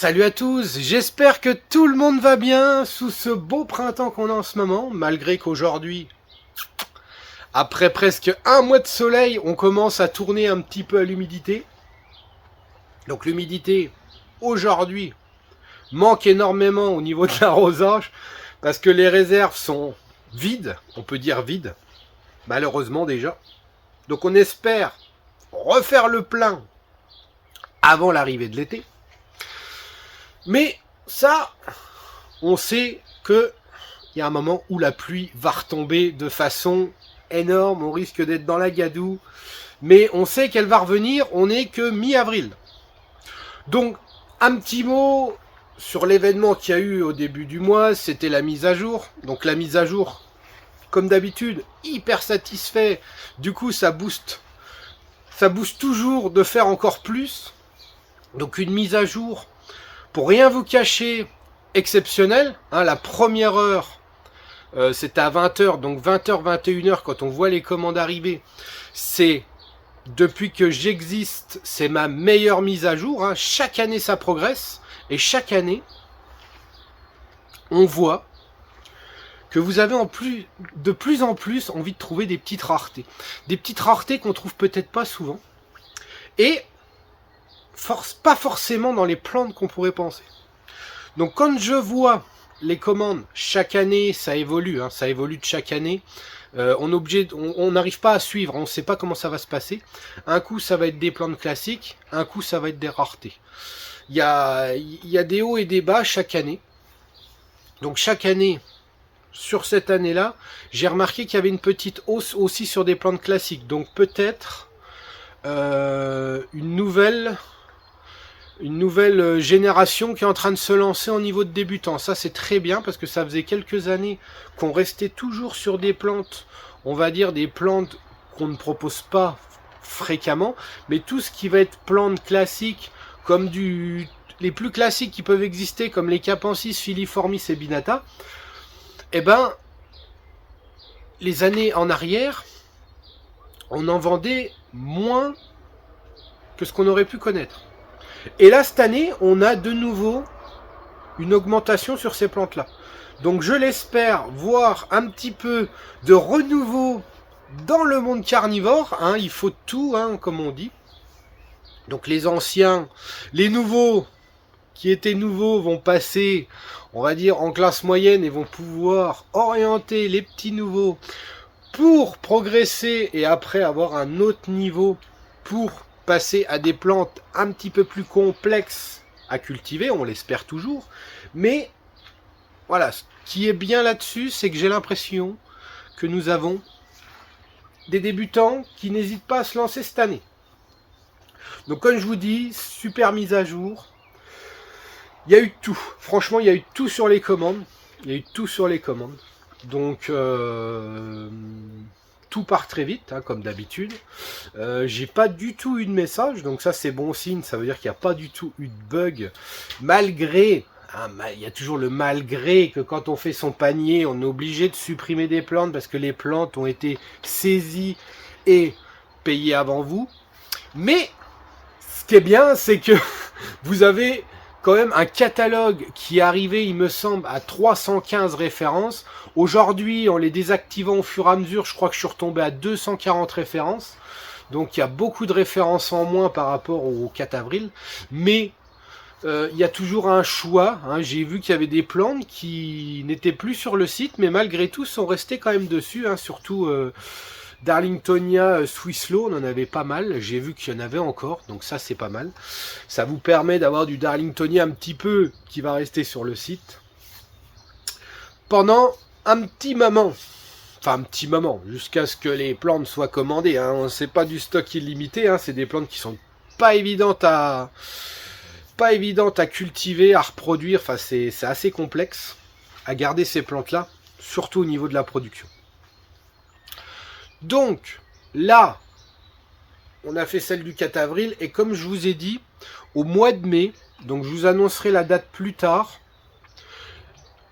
Salut à tous, j'espère que tout le monde va bien sous ce beau printemps qu'on a en ce moment, malgré qu'aujourd'hui, après presque un mois de soleil, on commence à tourner un petit peu à l'humidité. Donc l'humidité, aujourd'hui, manque énormément au niveau de l'arrosage, parce que les réserves sont vides, on peut dire vides, malheureusement déjà. Donc on espère refaire le plein avant l'arrivée de l'été. Mais ça, on sait que il y a un moment où la pluie va retomber de façon énorme, on risque d'être dans la gadoue, mais on sait qu'elle va revenir, on n'est que mi-avril. Donc, un petit mot sur l'événement qu'il y a eu au début du mois, c'était la mise à jour. Donc la mise à jour, comme d'habitude, hyper satisfait, du coup ça booste toujours de faire encore plus. Donc une mise à jour, pour rien vous cacher, exceptionnelle, hein, la première heure, c'était à 20h, donc 20h, 21h, quand on voit les commandes arriver, c'est, depuis que j'existe, c'est ma meilleure mise à jour, hein. Chaque année ça progresse, et chaque année, on voit que vous avez de plus en plus envie de trouver des petites raretés. Des petites raretés qu'on trouve peut-être pas souvent, et pas forcément dans les plantes qu'on pourrait penser. Donc quand je vois les commandes, chaque année ça évolue, hein, ça évolue de chaque année, on n'arrive pas à suivre, on ne sait pas comment ça va se passer. Un coup ça va être des plantes classiques, un coup ça va être des raretés. Il y a des hauts et des bas chaque année. Donc chaque année, sur cette année-là, j'ai remarqué qu'il y avait une petite hausse aussi sur des plantes classiques. Donc peut-être une nouvelle génération qui est en train de se lancer au niveau de débutants. Ça c'est très bien parce que ça faisait quelques années qu'on restait toujours sur des plantes, on va dire des plantes qu'on ne propose pas fréquemment, mais tout ce qui va être plantes classiques, comme les plus classiques qui peuvent exister, comme les Capensis, Filiformis et Binata, eh ben, les années en arrière, on en vendait moins que ce qu'on aurait pu connaître. Et là, cette année, on a de nouveau une augmentation sur ces plantes-là. Donc je l'espère voir un petit peu de renouveau dans le monde carnivore. Hein, il faut tout, hein, comme on dit. Donc les anciens, les nouveaux, qui étaient nouveaux, vont passer, on va dire, en classe moyenne et vont pouvoir orienter les petits nouveaux pour progresser et après avoir un autre niveau pour passer à des plantes un petit peu plus complexes à cultiver, on l'espère toujours. Mais voilà, ce qui est bien là-dessus, c'est que j'ai l'impression que nous avons des débutants qui n'hésitent pas à se lancer cette année. Donc comme je vous dis, super mise à jour. Il y a eu tout. Franchement, il y a eu tout sur les commandes. Donc tout part très vite, hein, comme d'habitude. J'ai pas du tout eu de message, donc ça c'est bon signe, ça veut dire qu'il n'y a pas du tout eu de bug, malgré, hein, il y a toujours le malgré que quand on fait son panier, on est obligé de supprimer des plantes parce que les plantes ont été saisies et payées avant vous. Mais ce qui est bien, c'est que vous avez quand même un catalogue qui est arrivé, il me semble, à 315 références. Aujourd'hui, en les désactivant au fur et à mesure, je crois que je suis retombé à 240 références. Donc il y a beaucoup de références en moins par rapport au 4 avril. Mais il y a toujours un choix. Hein. J'ai vu qu'il y avait des plantes qui n'étaient plus sur le site, mais malgré tout sont restées quand même dessus. Hein. Surtout Darlingtonia Swisslow, on en avait pas mal. J'ai vu qu'il y en avait encore, donc ça c'est pas mal. Ça vous permet d'avoir du Darlingtonia un petit peu qui va rester sur le site pendant un petit moment. Enfin un petit moment, jusqu'à ce que les plantes soient commandées. Hein. C'est pas du stock illimité, hein. C'est des plantes qui sont pas évidentes à cultiver, à reproduire. Enfin c'est assez complexe à garder ces plantes-là, surtout au niveau de la production. Donc, là, on a fait celle du 4 avril, et comme je vous ai dit, au mois de mai, donc je vous annoncerai la date plus tard,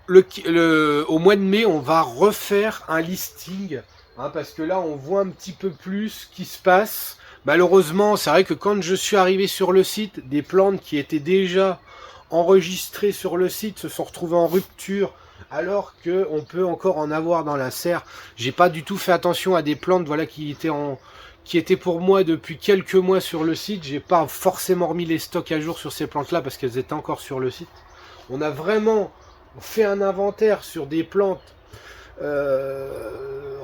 au mois de mai, on va refaire un listing, hein, parce que là, on voit un petit peu plus ce qui se passe. Malheureusement, c'est vrai que quand je suis arrivé sur le site, des plantes qui étaient déjà enregistrés sur le site se sont retrouvés en rupture, alors qu'on peut encore en avoir dans la serre. J'ai pas du tout fait attention à des plantes, voilà, qui étaient pour moi depuis quelques mois sur le site. J'ai pas forcément remis les stocks à jour sur ces plantes là parce qu'elles étaient encore sur le site. On a vraiment fait un inventaire sur des plantes,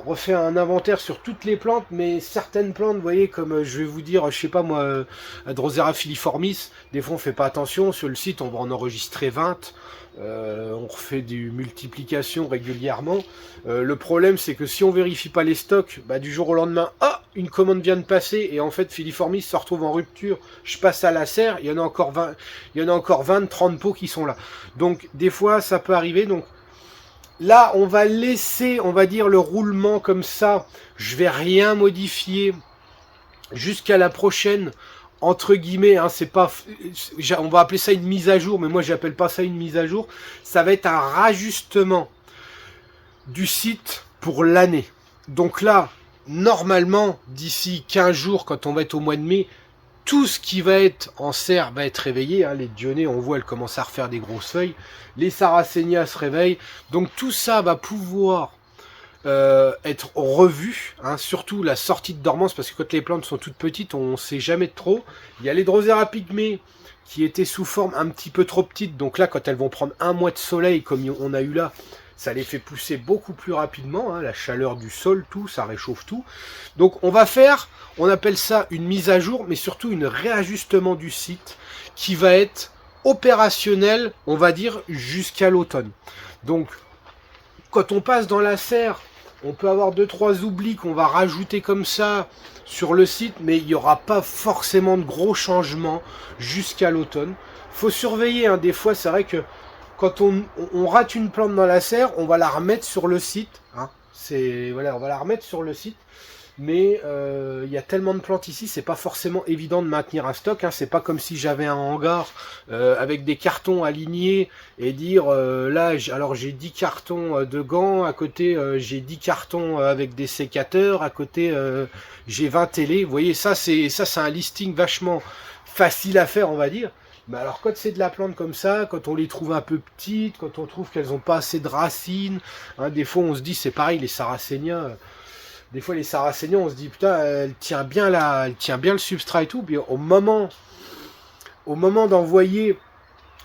refait un inventaire sur toutes les plantes, mais certaines plantes, vous voyez, comme je vais vous dire, je sais pas moi, Drosera filiformis, des fois on fait pas attention, sur le site on va en enregistrer 20, on refait du multiplication régulièrement. Le problème c'est que si on vérifie pas les stocks, bah, du jour au lendemain, ah, une commande vient de passer, et en fait filiformis se retrouve en rupture, je passe à la serre, il y en a encore 20, 30 pots qui sont là. Donc des fois ça peut arriver, donc là, on va laisser, on va dire, le roulement comme ça. Je vais rien modifier jusqu'à la prochaine, entre guillemets. Hein, c'est pas, on va appeler ça une mise à jour, mais moi, j'appelle pas ça une mise à jour. Ça va être un rajustement du site pour l'année. Donc là, normalement, d'ici 15 jours, quand on va être au mois de mai, tout ce qui va être en serre va être réveillé. Hein. Les Dionnées, on voit, elles commencent à refaire des grosses feuilles. Les Sarracenia se réveillent. Donc tout ça va pouvoir être revu. Hein. Surtout la sortie de dormance, parce que quand les plantes sont toutes petites, on ne sait jamais de trop. Il y a les Drosera pygmée qui étaient sous forme un petit peu trop petite. Donc là, quand elles vont prendre un mois de soleil, comme on a eu là, ça les fait pousser beaucoup plus rapidement, hein, la chaleur du sol, tout, ça réchauffe tout. Donc on va faire, on appelle ça une mise à jour, mais surtout une réajustement du site qui va être opérationnel, on va dire, jusqu'à l'automne. Donc quand on passe dans la serre, on peut avoir 2-3 oublis qu'on va rajouter comme ça sur le site, mais il n'y aura pas forcément de gros changements jusqu'à l'automne. Faut surveiller, hein, des fois c'est vrai que quand on rate une plante dans la serre, on va la remettre sur le site. Hein. Voilà, on va la remettre sur le site. Mais il y a tellement de plantes ici, c'est pas forcément évident de maintenir un stock. Hein. C'est pas comme si j'avais un hangar avec des cartons alignés et dire là, alors j'ai 10 cartons de gants, à côté j'ai 10 cartons avec des sécateurs, à côté j'ai 20 télés. Vous voyez, ça c'est un listing vachement facile à faire, on va dire. Mais alors quand c'est de la plante comme ça, quand on les trouve un peu petites, quand on trouve qu'elles n'ont pas assez de racines, hein, des fois on se dit, c'est pareil, les Sarracenia, des fois les Sarracenia, on se dit, putain, elle tient bien le substrat et tout, puis au moment d'envoyer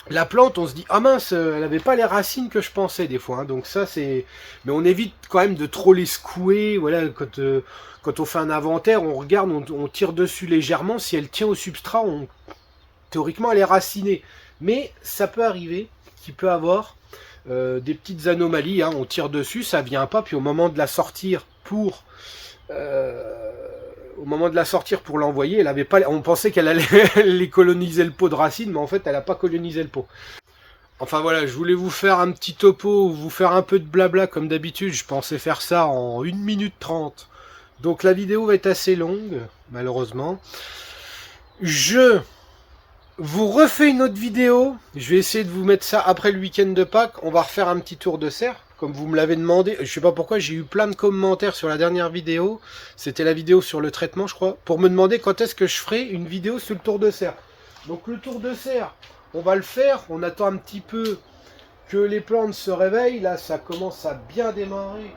la plante, on se dit, ah mince, elle n'avait pas les racines que je pensais des fois, hein, donc ça c'est... Mais on évite quand même de trop les secouer, voilà, quand on fait un inventaire, on regarde, on tire dessus légèrement, si elle tient au substrat, théoriquement elle est racinée, mais ça peut arriver qu'il peut avoir des petites anomalies, hein. On tire dessus, ça vient pas, puis au moment de la sortir pour l'envoyer, elle avait pas, on pensait qu'elle allait les coloniser le pot de racines, mais en fait elle n'a pas colonisé le pot. Enfin voilà, je voulais vous faire un petit topo, vous faire un peu de blabla comme d'habitude, je pensais faire ça en 1 minute 30. Donc la vidéo va être assez longue, malheureusement. Je vous refais une autre vidéo, je vais essayer de vous mettre ça après le week-end de Pâques, on va refaire un petit tour de serre, comme vous me l'avez demandé, je sais pas pourquoi, j'ai eu plein de commentaires sur la dernière vidéo, c'était la vidéo sur le traitement je crois, pour me demander quand est-ce que je ferai une vidéo sur le tour de serre. Donc le tour de serre, on va le faire, on attend un petit peu que les plantes se réveillent, là ça commence à bien démarrer,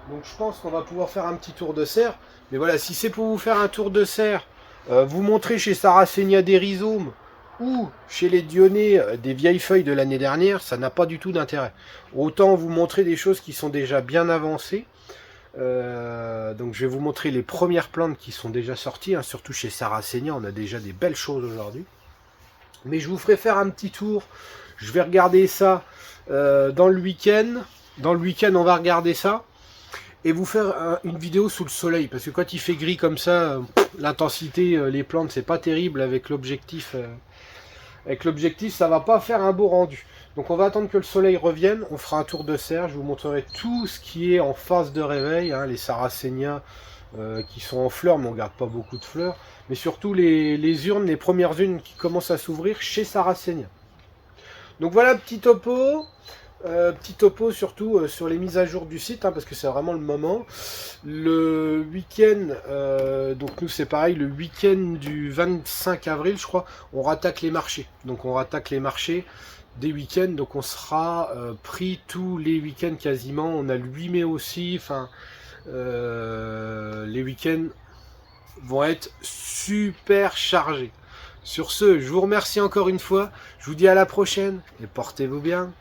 donc je pense qu'on va pouvoir faire un petit tour de serre, mais voilà, si c'est pour vous faire un tour de serre, vous montrer chez Sarracenia des rhizomes, ou chez les Dionnées des vieilles feuilles de l'année dernière, ça n'a pas du tout d'intérêt. Autant vous montrer des choses qui sont déjà bien avancées. Donc je vais vous montrer les premières plantes qui sont déjà sorties, hein, surtout chez Sarracenia, on a déjà des belles choses aujourd'hui. Mais je vous ferai faire un petit tour, je vais regarder ça dans le week-end. Dans le week-end on va regarder ça. Et vous faire une vidéo sous le soleil, parce que quand il fait gris comme ça, l'intensité, les plantes, c'est pas terrible avec l'objectif. Avec l'objectif, ça va pas faire un beau rendu. Donc on va attendre que le soleil revienne, on fera un tour de serre, je vous montrerai tout ce qui est en phase de réveil, hein, les Sarracenia qui sont en fleurs, mais on garde pas beaucoup de fleurs, mais surtout les urnes, les premières urnes qui commencent à s'ouvrir chez Sarracenia. Donc voilà, petit topo surtout sur les mises à jour du site, hein, parce que c'est vraiment le moment. Le week-end, donc nous c'est pareil, le week-end du 25 avril je crois, on rattaque les marchés. Donc on rattaque les marchés, des week-ends, donc on sera pris tous les week-ends quasiment. On a le 8 mai aussi, enfin les week-ends vont être super chargés. Sur ce, je vous remercie encore une fois, je vous dis à la prochaine et portez-vous bien.